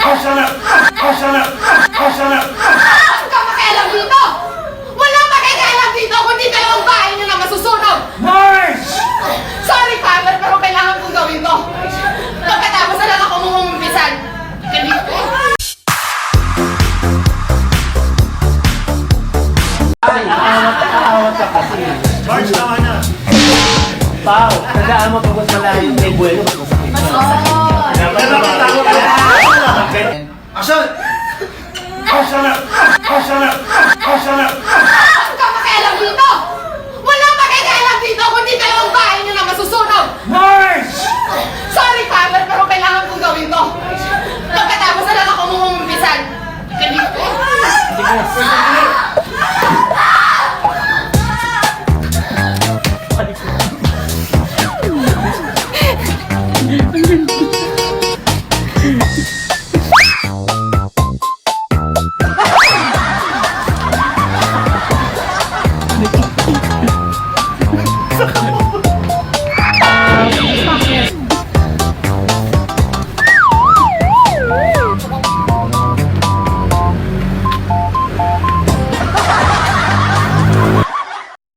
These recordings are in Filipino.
Ka makialam dito! Walang makikialam dito kundi dalawang bahay nyo na masusunog! Mars! Sorry, Father, pero kailangan kong gawin to. Pagkatapos na lang ako mumumpisan. Ganito. Aawat ka kasi. Mars, tama na. Pao, tandaan mo pag mas malayo may buwelo, mas masakit. Dapat Nakakatakot ka. Action! Ka makialam dito! Walang makikialam dito kundi dalawang bahay nyo na masusunog! Mars! Sorry, Father, pero kailangan kong gawin to. Pagkatapos na lang ako mumumpisan. Ganito.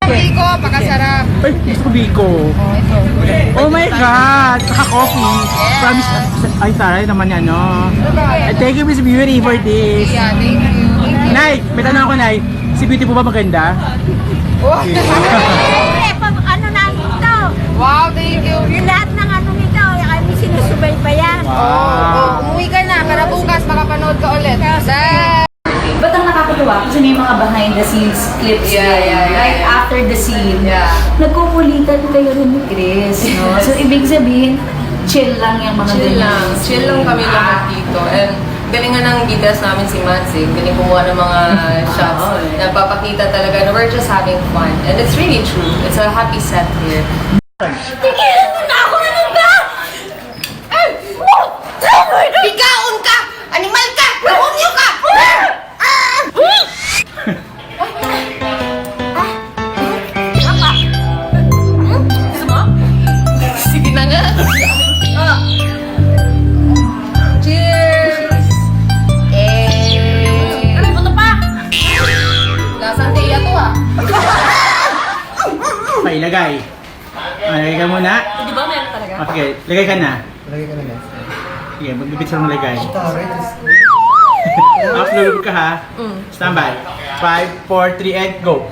Biko, pakasarap. Ay, gusto ko biko. Oh my God! Naka-coffee. Promise, ay taray naman yan, no? Thank you, Miss Beauty, for this. Yeah, thank you. Nay, may tanong ako, Nay. Si Beauty po ba maganda? Ano na ito? Wow, thank you. Yung lahat ng ano nito, kami sinusubaybayan. Umuwi ka na para bukas makapanood ka ulit. Ba't ang nakakatuwa? Kasi may mga behind the scenes clips Yeah. right after the scene. Yeah. Nagkukulitan kayo rin ni Chris, no? So, ibig sabihin, chill lang yung mga ganyan. Chill lang kami lahat dito. And galingan ng details namin si Mads eh. Galing kumuha ng mga shots. Nagpapakita talaga na we're just having fun. And it's really true. It's a happy set here. Tigilan mo na ako! Ano ba? Bigaon ka! Animal ka! Nahunyo ka! Sige na nga. Cheers! Ano ba ito pa? Lasang tiya to ah. Pailagay. Lagay ka muna. Di ba meron talaga? Okay, lagay ka na. Sige, magbibitsa mo lagay. Upload ka ha. Standby. 5, 4, 3, and go.